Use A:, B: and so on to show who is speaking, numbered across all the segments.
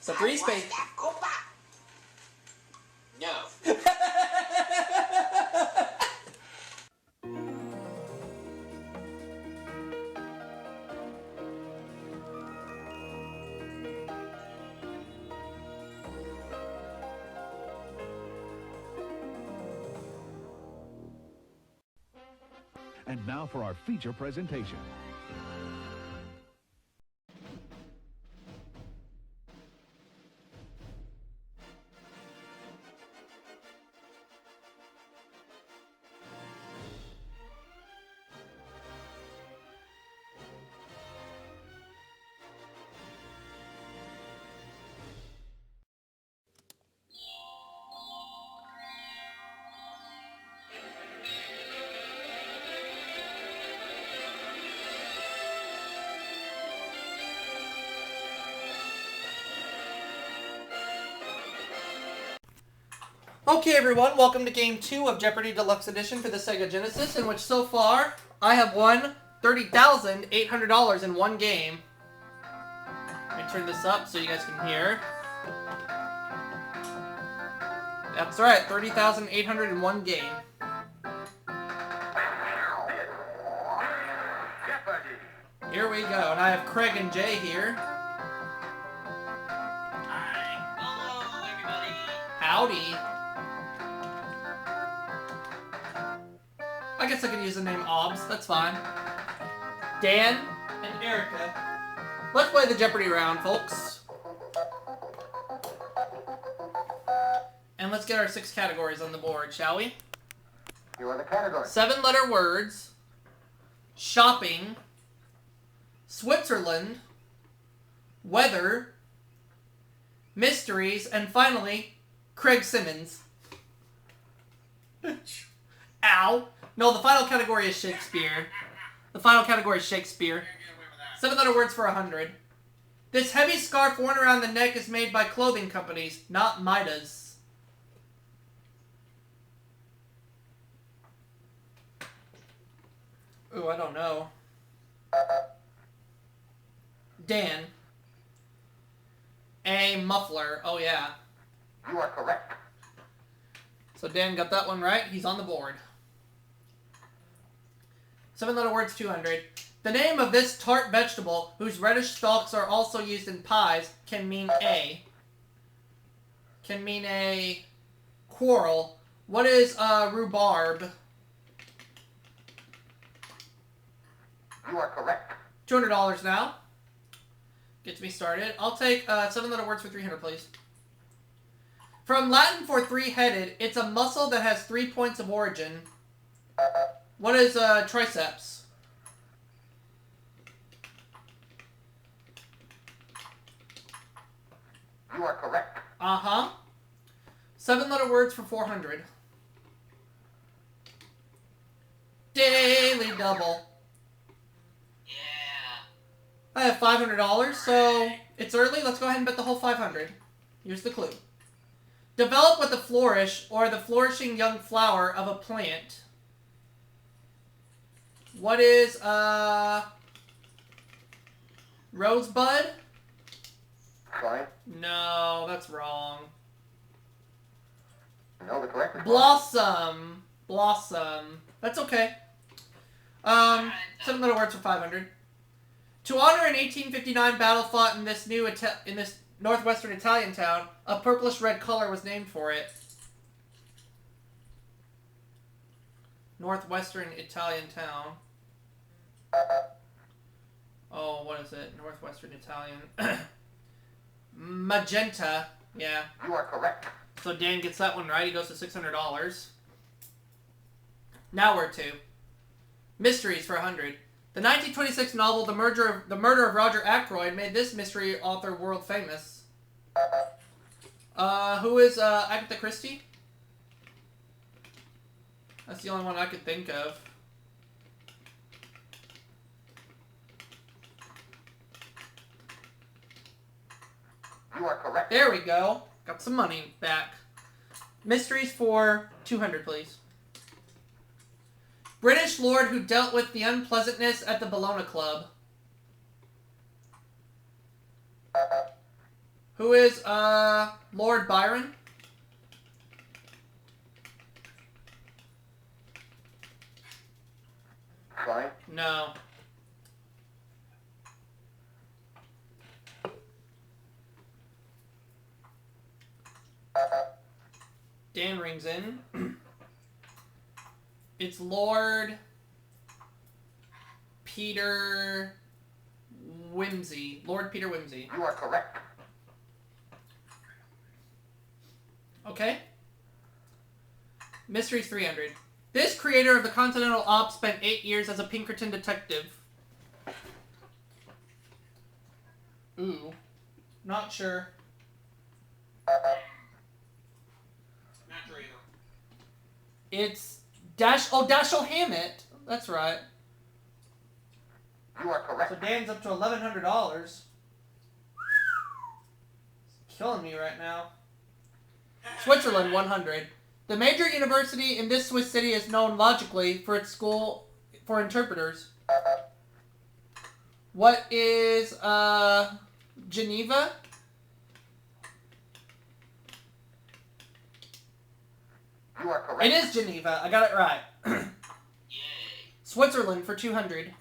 A: So 3 space.
B: No.
C: And now for our feature presentation.
A: Okay, everyone, welcome to Game 2 of Jeopardy! Deluxe Edition for the Sega Genesis, in which so far I have won $30,800 in one game. Let me turn this up so you guys can hear. That's right, $30,800 in one game. Here we go, and I have Craig and Jay here.
B: Hi. Hello, everybody.
A: Howdy. I guess I could use the name OBS, that's fine. Dan and Erica. Let's play the Jeopardy round, folks. And let's get our 6 categories on the board, shall we?
D: You are the category.
A: 7-letter words, shopping, Switzerland, weather, mysteries, and finally, Craig Simmons. Ow. No, the final category is Shakespeare. The final category is Shakespeare. 7-letter words for 100. This heavy scarf worn around the neck is made by clothing companies, not Midas. Ooh, I don't know. Dan. A muffler. Oh, yeah.
D: You are correct.
A: So Dan got that one right. He's on the board. 7-letter words, 200. The name of this tart vegetable, whose reddish stalks are also used in pies, can mean a quarrel. What is rhubarb?
D: You are correct.
A: $200 now. Gets me started. I'll take 7-letter words for 300, please. From Latin for three-headed, it's a muscle that has 3 points of origin. What is triceps?
D: You are correct.
A: Uh-huh. 7-letter words for 400. Daily double.
B: Yeah.
A: I have $500, so it's early. Let's go ahead and bet the whole 500. Here's the clue. Develop with the flourish, or the flourishing young flower of a plant. What is, rosebud?
D: Sorry.
A: No, that's wrong.
D: No, the correct response.
A: Blossom. Blossom. That's okay. 7-letter words for 500. To honor an 1859 battle fought in this northwestern Italian town, a purplish-red color was named for it. Northwestern Italian town. Oh, what is it? Northwestern Italian. Magenta. Yeah.
D: You are correct.
A: So Dan gets that one right. He goes to $600. Now we're to mysteries for 100. The 1926 novel The Murder of Roger Ackroyd made this mystery author world famous. Who is Agatha Christie? That's the only one I could think of.
D: You are correct.
A: There we go. Got some money back. Mysteries for 200, please. British lord who dealt with the unpleasantness at the Bellona Club. Who is, Lord Byron?
D: Sign.
A: No. Dan rings in. It's Lord Peter Whimsy. Lord Peter Whimsy.
D: You are correct.
A: Okay. Mysteries 300. This creator of the Continental Op spent 8 years as a Pinkerton detective. Ooh. Not sure.
B: Not sure either.
A: It's Dashiell Hammett. That's right.
D: You are correct.
A: So Dan's up to $1,100. Killing me right now. Switzerland 100. The major university in this Swiss city is known logically for its school for interpreters. What is Geneva?
D: You are correct.
A: It is Geneva. I got it right.
B: Yay.
A: Switzerland for 200.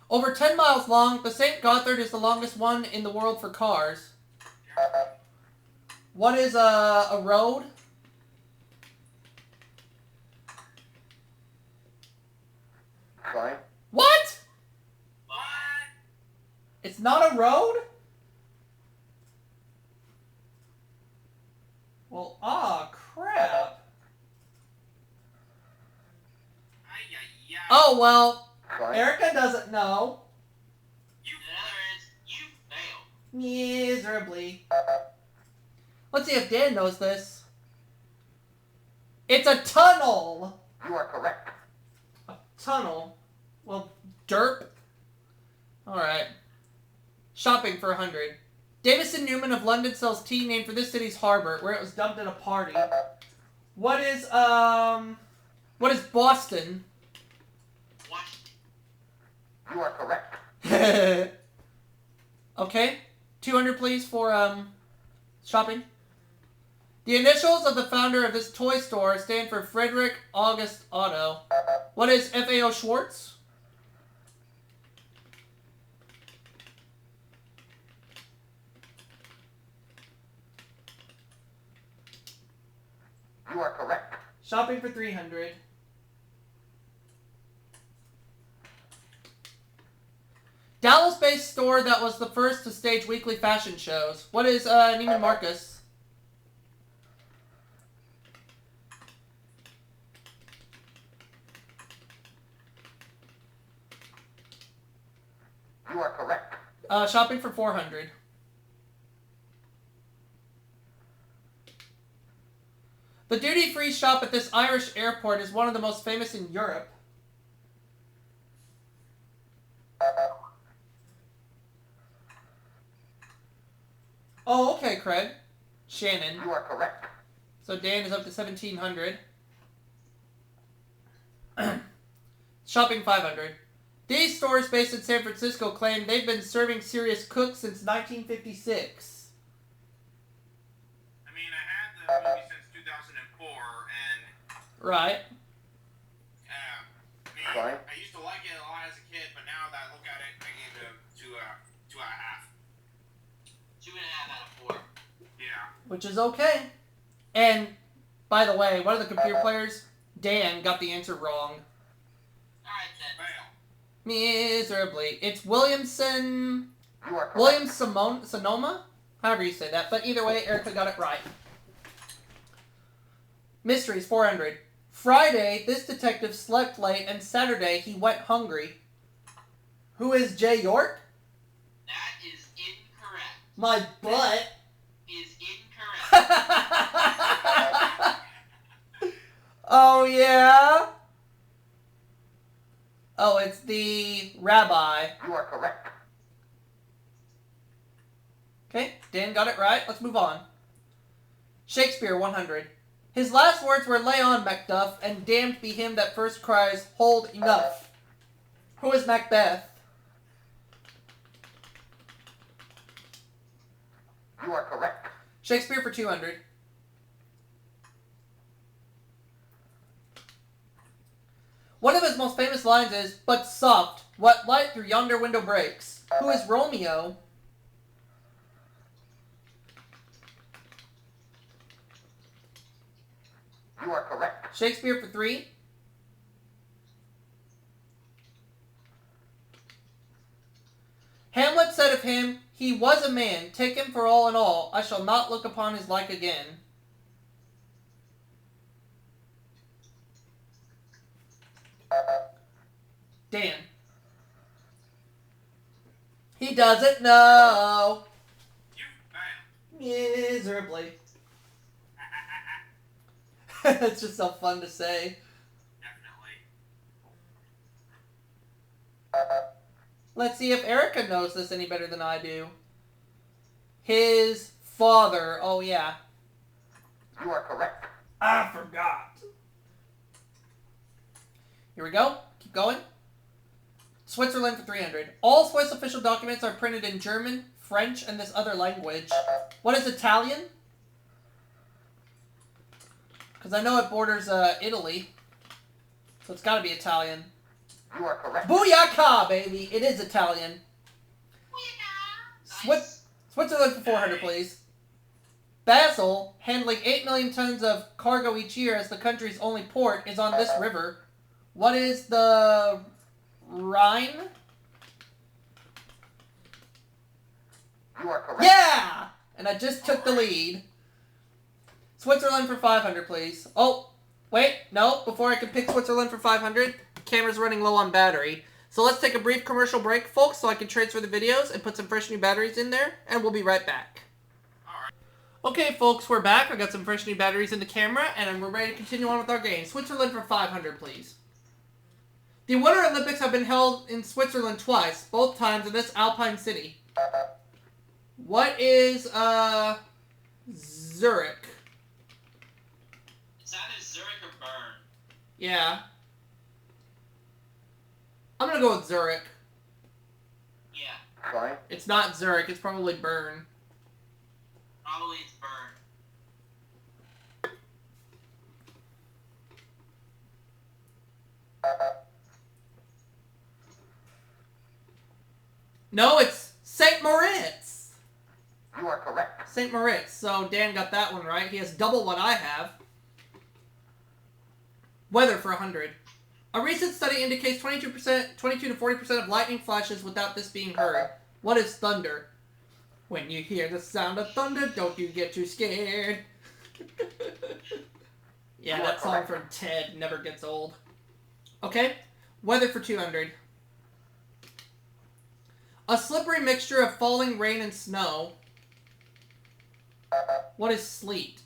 A: Over 10 miles long, the St. Gothard is the longest one in the world for cars. What is a road?
D: Sign.
A: What?
B: What?
A: It's not a road? Well, crap.
B: Ay.
A: Oh, well,
D: Sign.
A: Erica doesn't know.
B: You nerds, you failed.
A: Miserably. Let's see if Dan knows this. It's a tunnel.
D: You are correct.
A: A tunnel. Well, derp. Alright. Shopping for 100. Davison Newman of London sells tea named for this city's harbor, where it was dumped at a party. What is Boston?
B: Washington.
D: You are correct.
A: Okay. 200 please for, shopping. The initials of the founder of this toy store stand for Frederick August Otto. What is FAO Schwartz?
D: You are correct.
A: Shopping for 300. Dallas-based store that was the first to stage weekly fashion shows. What is Neiman Marcus?
D: You are correct.
A: Shopping for 400. The duty-free shop at this Irish airport is one of the most famous in Europe. Oh, okay, Craig. Shannon.
D: You are correct.
A: So Dan is up to 1,700. Shopping 500. These stores based in San Francisco claim they've been serving serious cooks since 1956.
E: I mean, I had the movie since 2004, and
A: Right.
D: Fine.
E: I used to like it a lot as a kid, but now that I look at it, I gave it a 2.5.
B: 2.5 out of 4.
E: Yeah.
A: Which is okay. And, by the way, one of the computer players, Dan, got the answer wrong.
B: Alright then.
E: Fail.
A: Miserably. It's Williamson...
D: You are correct.
A: Sonoma? However you say that. But either way, Erica got it right. Mysteries, 400. Friday, this detective slept late, and Saturday, he went hungry. Who is Jay York?
B: That is incorrect.
A: My butt.
B: Is incorrect.
A: Oh, yeah? Oh, it's the rabbi.
D: You are correct.
A: Okay, Dan got it right. Let's move on. Shakespeare, 100. His last words were, "Lay on, Macduff, and damned be him that first cries, 'Hold, enough.'" Who is Macbeth?
D: You are correct.
A: Shakespeare for 200. One of his most famous lines is, "But soft, what light through yonder window breaks? Who is Romeo?"
D: You are correct.
A: Shakespeare for 3. Hamlet said of him, "He was a man, take him for all in all, I shall not look upon his like again." Dan. He doesn't know.
E: You failed.
A: Miserably. It's just so fun to say.
E: Definitely.
A: Let's see if Erica knows this any better than I do. His father. Oh, yeah.
D: You are correct.
A: I forgot. Here we go. Keep going. Switzerland for 300. All Swiss official documents are printed in German, French, and this other language. What is Italian? Because I know it borders Italy. So it's got to be Italian.
D: You are correct.
A: Booyaka, baby! It is Italian.
B: Nice.
A: Switzerland for 400, please. Basel, handling 8 million tons of cargo each year as the country's only port, is on this river. What is the Rhine?
D: You are correct.
A: Yeah! And I just took the lead. Switzerland for 500, please. Oh, wait, no. Before I can pick Switzerland for 500, the camera's running low on battery. So let's take a brief commercial break, folks, so I can transfer the videos and put some fresh new batteries in there, and we'll be right back. Okay, folks, we're back. I got some fresh new batteries in the camera, and we're ready to continue on with our game. Switzerland for 500, please. The Winter Olympics have been held in Switzerland twice, both times in this alpine city. What is, Zurich?
B: It's either Zurich or Bern.
A: Yeah. I'm gonna go with Zurich.
B: Yeah,
D: Sorry.
A: It's not Zurich, it's probably Bern.
B: probably it's Bern.
A: No, it's St. Moritz!
D: You are correct.
A: St. Moritz. So Dan got that one right. He has double what I have. Weather for 100. A recent study indicates 22 to 40% of lightning flashes without this being heard. What is thunder? When you hear the sound of thunder, don't you get too scared. Yeah, that song from Ted never gets old. Okay, weather for 200. A slippery mixture of falling rain and snow. What is sleet?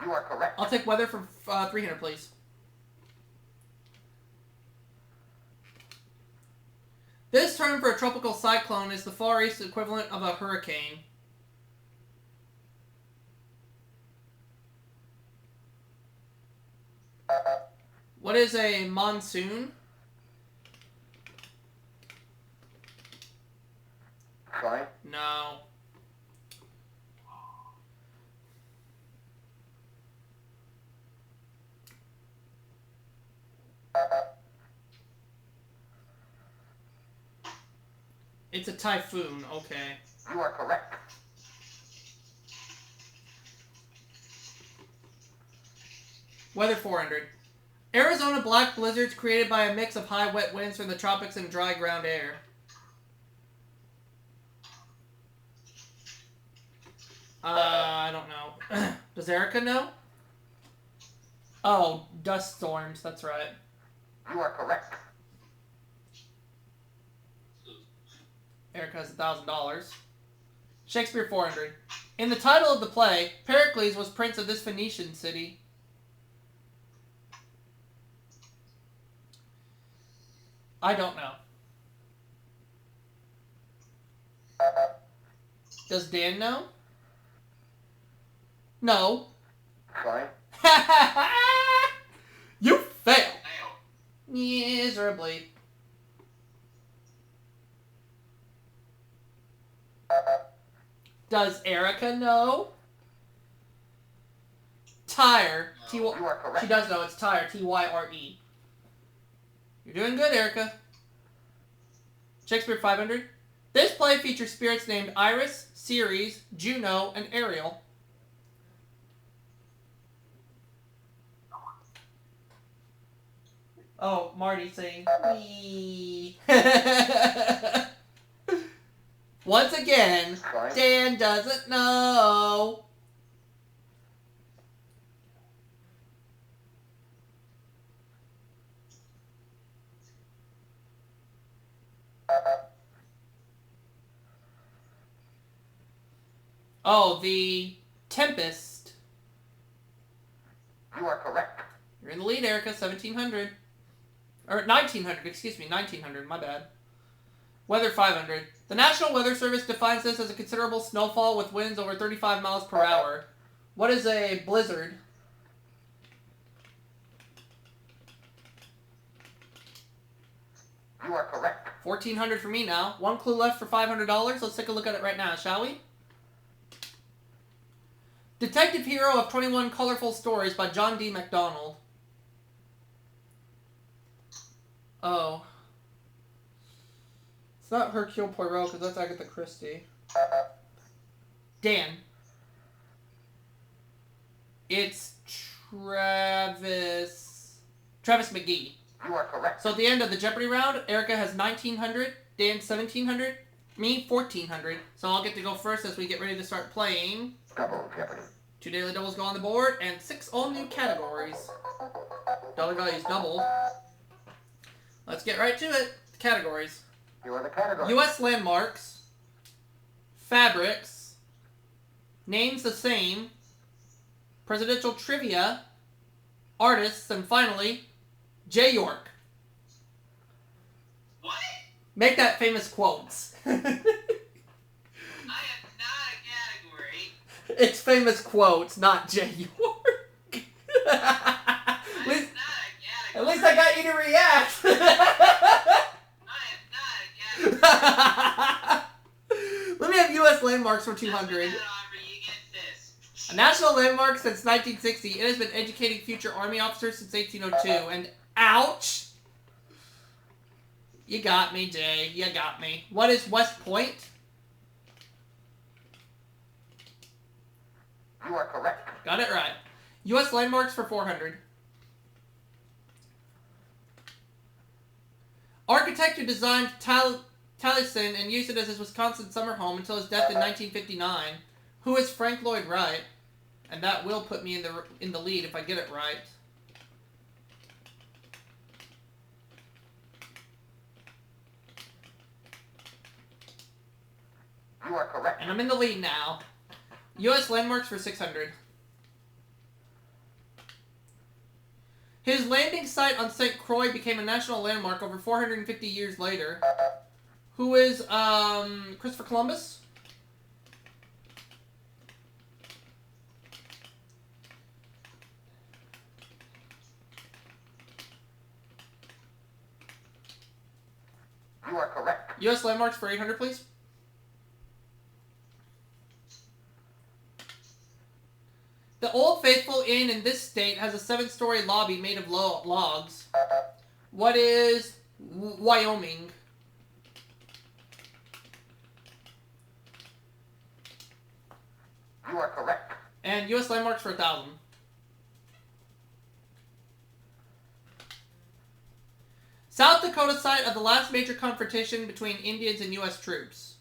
D: You are correct.
A: I'll take weather for 300, please. This term for a tropical cyclone is the Far East equivalent of a hurricane. What is a monsoon?
D: Sorry.
A: No. It's a typhoon, okay.
D: You are correct.
A: Weather 400. Arizona black blizzards created by a mix of high wet winds from the tropics and dry ground air. I don't know. Does Erica know? Oh, dust storms, that's right.
D: You are correct.
A: Erica has $1,000. Shakespeare 400. In the title of the play, Pericles was prince of this Phoenician city. I don't know. Does Dan know? No.
D: Sorry.
A: You failed.
B: Fail.
A: Miserably. Does Erica know? Tire. T
D: You are correct.
A: She does know. It's tire. T-Y-R-E. You're doing good, Erica. Shakespeare 500. This play features spirits named Iris, Ceres, Juno, and Ariel. Oh, Marty saying, wee. Once again,
D: Fine.
A: Dan doesn't know. Oh, the Tempest.
D: You are correct.
A: You're in the lead, Erica. 1700. Or 1900, excuse me. 1900, my bad. Weather 500. The National Weather Service defines this as a considerable snowfall with winds over 35 miles per hour. What is a blizzard?
D: You are correct.
A: 1400 for me now. One clue left for $500. Let's take a look at it right now, shall we? Detective Hero of 21 Colorful Stories by John D. MacDonald. Oh. It's not Hercule Poirot, because that's Agatha Christie. Dan. It's Travis McGee.
D: You are correct.
A: So at the end of the Jeopardy round, Erica has 1900, Dan 1700, me 1400. So I'll get to go first as we get ready to start playing.
D: Double Jeopardy.
A: 2 daily doubles go on the board, and 6 all-new categories. Dollar values doubled. Let's get right to it. Categories.
D: You are the category.
A: U.S. landmarks. Fabrics. Names the same. Presidential trivia. Artists. And finally, J. York.
B: What?
A: Make that famous quotes.
B: I am not a category.
A: It's famous quotes, not J. York.
B: I am not a category.
A: At least I got you to react.
B: I am not a category.
A: Let me have U.S. landmarks for 200.
B: Aubrey, you get this.
A: A national landmark since 1960. It has been educating future Army officers since 1802. And ouch! You got me, Jay. You got me. What is West Point?
D: You are correct.
A: Got it right. U.S. landmarks for 400. Architect who designed Taliesin and used it as his Wisconsin summer home until his death in 1959. Who is Frank Lloyd Wright? And that will put me in the lead if I get it right.
D: You are correct.
A: And I'm in the lead now. U.S. landmarks for 600. His landing site on St. Croix became a national landmark over 450 years later. Who is, Christopher Columbus?
D: You are correct.
A: U.S. landmarks for 800, please. The Old Faithful Inn in this state has a 7-story lobby made of logs. What is Wyoming?
D: You are correct.
A: And U.S. landmarks for 1,000. South Dakota site of the last major confrontation between Indians and U.S. troops.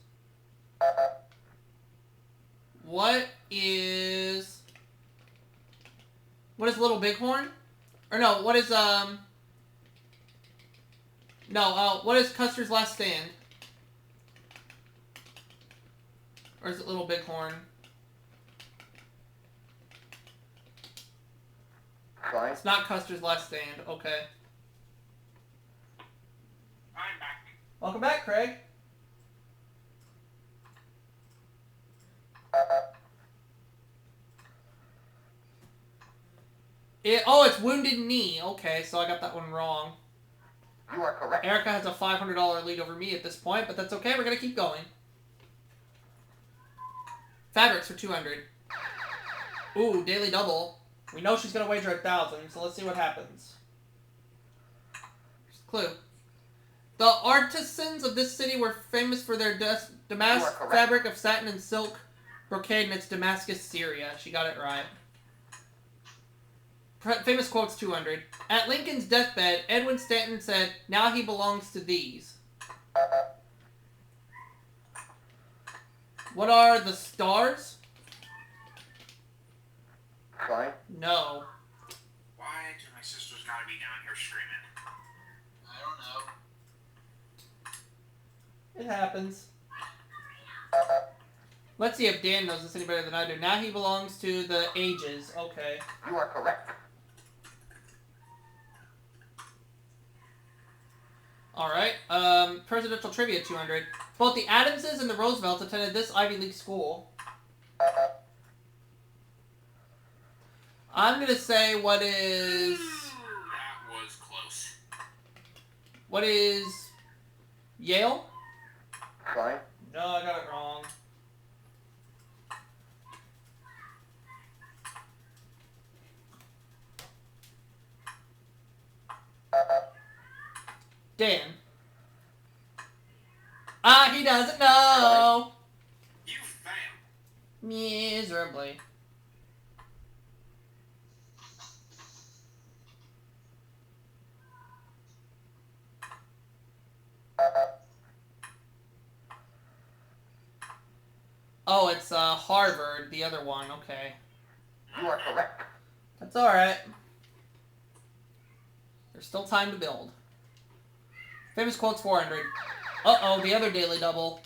A: What is Little Bighorn? Or no, what is what is Custer's Last Stand? Or is it Little Bighorn?
D: Fine.
A: It's not Custer's Last Stand. Okay.
E: I'm back.
A: Welcome back, Craig. It's Wounded Knee. Okay, so I got that one wrong.
D: You are correct.
A: Erica has a $500 lead over me at this point, but that's okay. We're going to keep going. Fabrics for 200. Ooh, daily double. We know she's gonna wager 1,000, so let's see what happens. Here's the clue. The artisans of this city were famous for their damask fabric of satin and silk brocade in its Damascus, Syria. She got it right. Famous quotes 200. At Lincoln's deathbed, Edwin Stanton said, "Now he belongs to these." What are the stars?
D: Fine.
A: No.
E: Why do my sisters gotta be down here screaming?
B: I don't know.
A: It happens. Let's see if Dan knows this any better than I do. Now he belongs to the ages. Okay.
D: You are correct.
A: Alright. Presidential trivia 200. Both the Adamses and the Roosevelts attended this Ivy League school. I'm gonna say what is...
E: That was close.
A: What is... Yale?
D: Fine.
A: No, I got it wrong. Dan. Ah, he doesn't know.
E: You failed.
A: Miserably. Oh, it's Harvard, the other one. Okay.
D: You are correct.
A: That's alright. There's still time to build. Famous quotes 400. Uh-oh, the other daily double.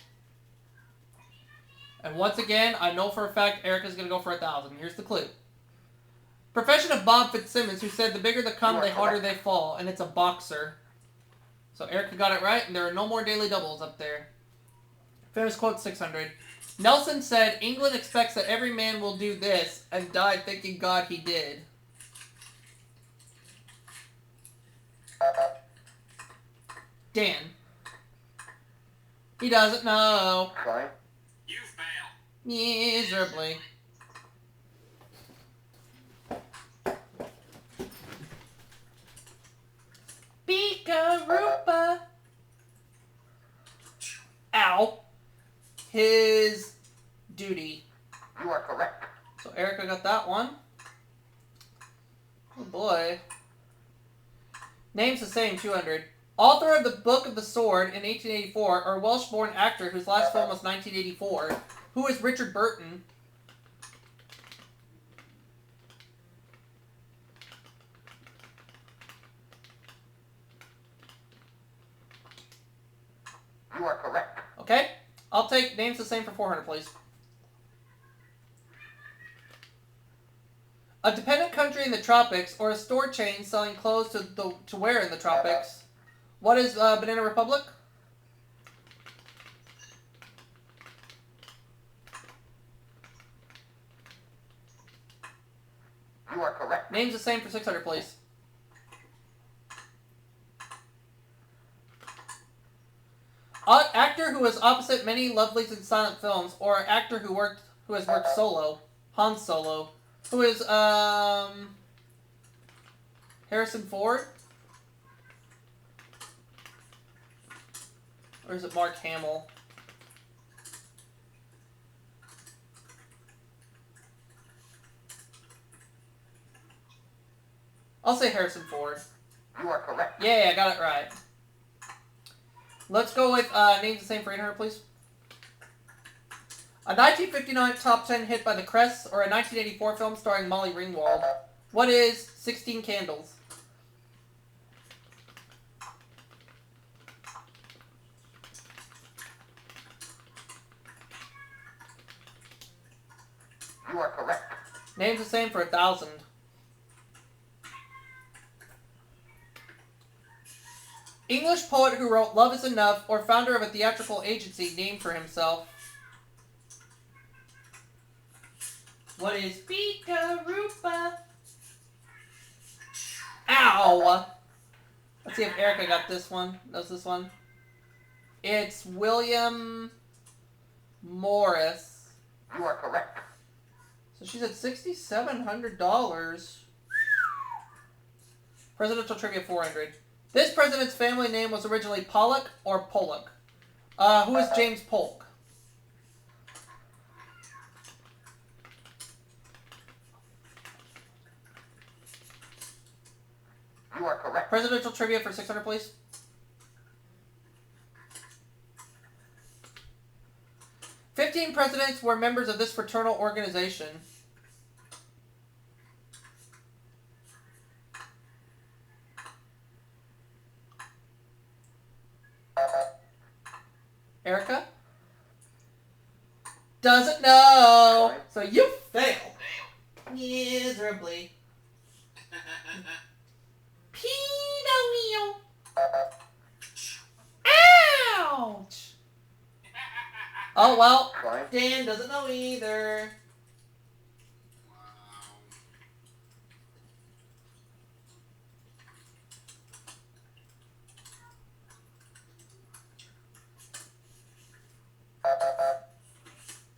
A: And once again, I know for a fact Erica's going to go for 1,000. Here's the clue. Profession of Bob Fitzsimmons, who said the bigger the come, the harder they fall. And it's a boxer. So Erica got it right, and there are no more daily doubles up there. Famous quote 600. Nelson said, "England expects that every man will do this," and died thanking God he did. Dan. He doesn't know.
D: Fine.
E: You failed.
A: Miserably. Beakaroopa. Ow. His duty.
D: You are correct.
A: So Erica got that one. Oh boy. Name's the same, 200. Author of the Book of the Sword in 1884, or Welsh-born actor whose last film was 1984. Who is Richard Burton?
D: You are correct.
A: Okay. I'll take names the same for 400, please. A dependent country in the tropics, or a store chain selling clothes to wear in the tropics. What is Banana Republic?
D: You are correct.
A: Names the same for 600, please. Actor who was opposite many lovelies in silent films, or actor who has worked solo. Han Solo. Who is Harrison Ford? Or is it Mark Hamill? I'll say Harrison Ford.
D: You are correct.
A: Yeah, I got it right. Let's go with names the same for 800, please. A 1959 top 10 hit by the Crests, or a 1984 film starring Molly Ringwald. What is 16 Candles?
D: You are correct.
A: Names the same for 1,000. English poet who wrote Love is Enough, or founder of a theatrical agency named for himself. What is Beakaroopa? Ow! Let's see if Erica got this one. Knows this one. It's William Morris.
D: You are correct.
A: So she's at $6,700. Presidential trivia 400. This president's family name was originally Pollock or Pollock. Who is James Polk?
D: You are correct.
A: Presidential trivia for 600, please. "15 presidents were members of this fraternal organization." Erica? Doesn't know. So you fail. Miserably. Pinocchio. Ouch. Oh, well.
D: Fine.
A: Dan doesn't know either.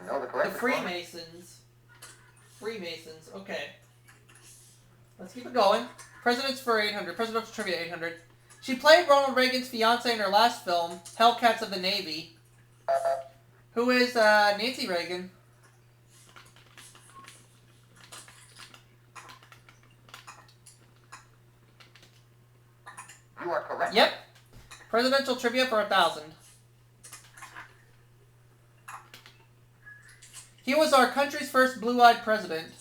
D: No, the
A: The
D: correct response.
A: Freemasons. Freemasons. Okay. Let's keep it going. Presidents for 800. Presidential trivia 800. She played Ronald Reagan's fiance in her last film, Hellcats of the Navy. Who is Nancy Reagan?
D: You are correct.
A: Yep. Presidential trivia for 1,000. He was our country's first blue-eyed president.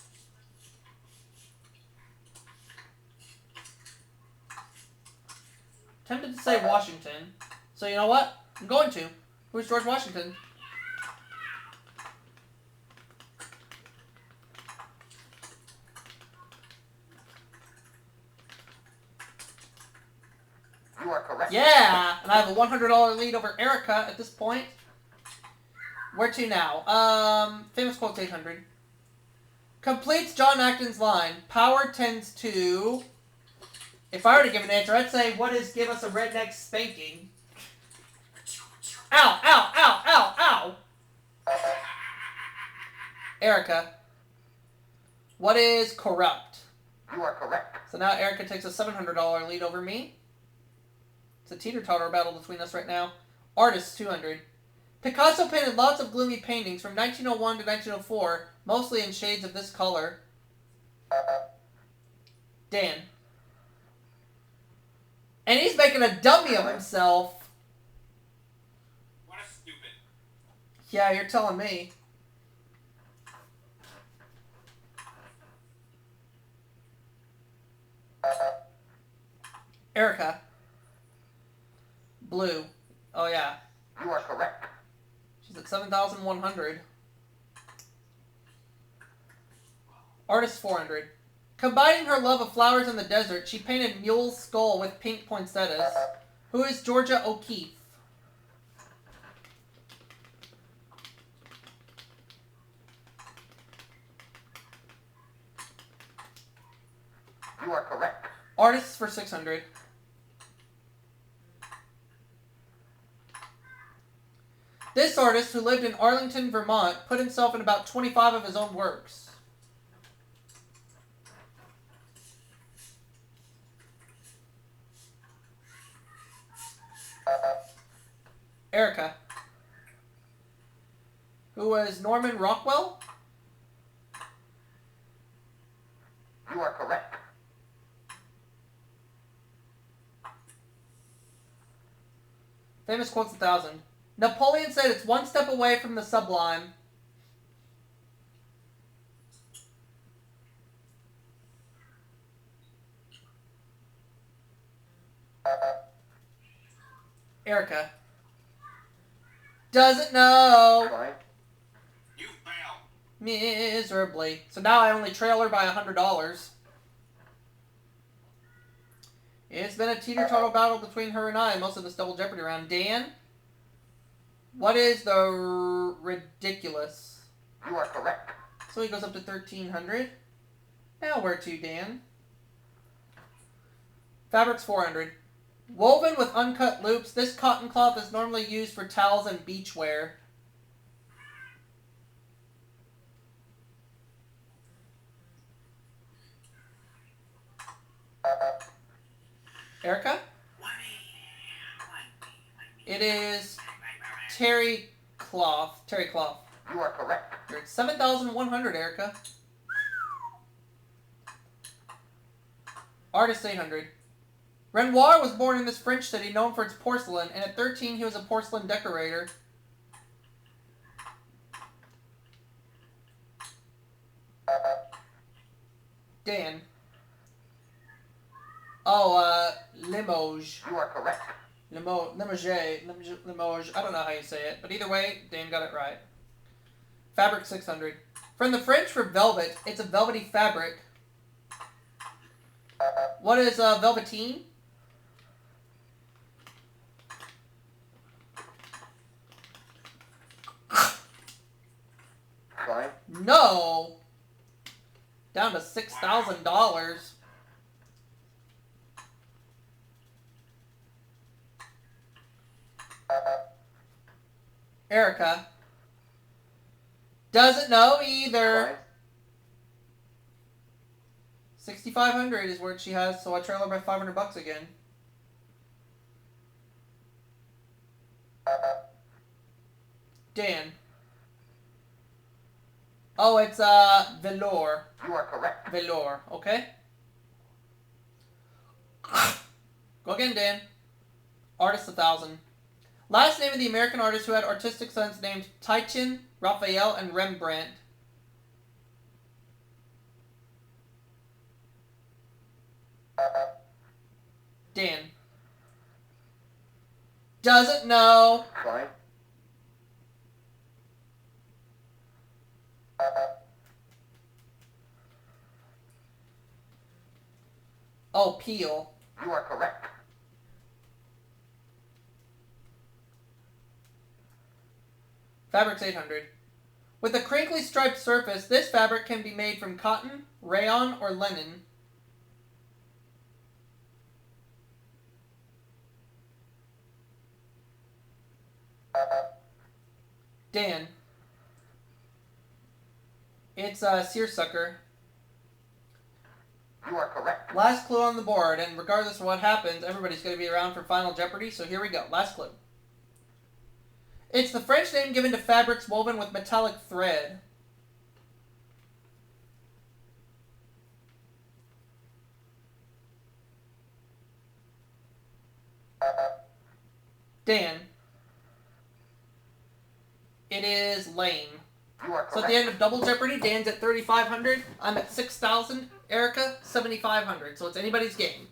A: Tempted to say Washington. So you know what? I'm going to. Who's George Washington?
D: You are correct.
A: Yeah! And I have a $100 lead over Erica at this point. Where to now? Famous quotes 800. Completes John Acton's line. Power tends to... If I were to give an answer, I'd say, what is give us a redneck spanking? Ow, ow, ow, ow, ow! Erica. What is corrupt?
D: You are correct.
A: So now Erica takes a $700 lead over me. It's a teeter-totter battle between us right now. Artists, 200. Picasso painted lots of gloomy paintings from 1901 to 1904, mostly in shades of this color. Dan. And he's making a dummy of himself.
E: What a stupid.
A: Yeah, you're telling me. Erica. Blue. Oh, yeah.
D: You are correct.
A: She's at 7,100. Artist 400. Combining her love of flowers in the desert, she painted Mule's skull with pink poinsettias. Who is Georgia O'Keeffe?
D: You are correct.
A: Artists for 600. This artist, who lived in Arlington, Vermont, put himself in about 25 of his own works. Erica. Who was Norman Rockwell?
D: You are correct.
A: Famous quotes 1,000. Napoleon said it's one step away from the sublime. Erica. Doesn't know.
D: Fine.
E: You fail.
A: Miserably. So now I only trail her by $100. It's been a teeter-totter battle between her and I most of this Double Jeopardy round. Dan? What is the ridiculous?
D: You are correct.
A: So he goes up to 1,300. Now where to, Dan? Fabrics 400. Woven with uncut loops, this cotton cloth is normally used for towels and beachwear. Erica? It is terry cloth. Terry cloth.
D: You are correct.
A: You're at 7,100, Erica. Artist 800. Renoir was born in this French city known for its porcelain, and at 13 he was a porcelain decorator. Dan. Oh, Limoges.
D: You are correct.
A: Limoges. I don't know how you say it, but either way, Dan got it right. Fabric 600. From the French for velvet, it's a velvety fabric. What is velveteen?
D: Sorry.
A: No! Down to $6,000. Erica doesn't know either. 6,500 is where she has, so I trail her by $500 again. Dan. Oh, it's velour.
D: You are correct.
A: Velour, okay? Go again, Dan. Artist 1,000. Last name of the American artist who had artistic sons named Titian, Raphael, and Rembrandt. Dan. Doesn't know.
D: Sorry.
A: Oh, Peel.
D: You are correct.
A: Fabric's 800. With a crinkly striped surface, this fabric can be made from cotton, rayon, or linen. Dan. It's seersucker.
D: You are correct.
A: Last clue on the board, and regardless of what happens, everybody's going to be around for Final Jeopardy, so here we go. Last clue. It's the French name given to fabrics woven with metallic thread. Dan. It is lame.
D: You are correct.
A: So at the end of Double Jeopardy, Dan's at 3,500. I'm at 6,000. Erica, 7,500. So it's anybody's game.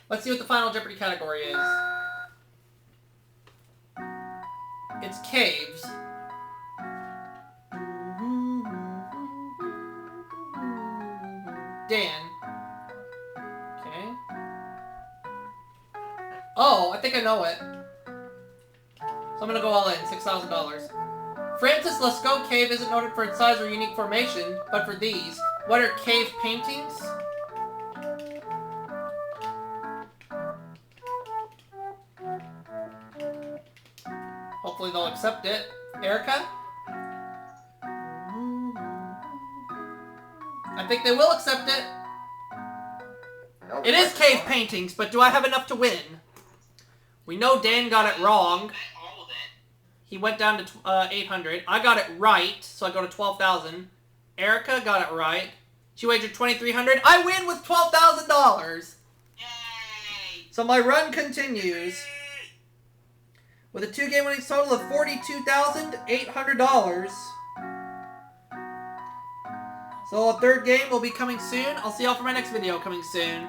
A: Let's see what the Final Jeopardy category is. It's caves. Dan. Okay. Oh, I think I know it. So I'm gonna go all in, $6,000. Francis Lascaux Cave isn't noted for its size or unique formation, but for these. What are cave paintings? Hopefully they'll accept it. Erica? I think they will accept it.
D: No,
A: It is cave paintings, but do I have enough to win? We know Dan got it wrong.
B: All of it.
A: He went down to 800. I got it right, so I go to 12,000. Erica got it right. She wagered 2,300. I win with $12,000.
B: Yay!
A: So my run continues with a 2-game winnings total of $42,800. So a third game will be coming soon. I'll see y'all for my next video coming soon.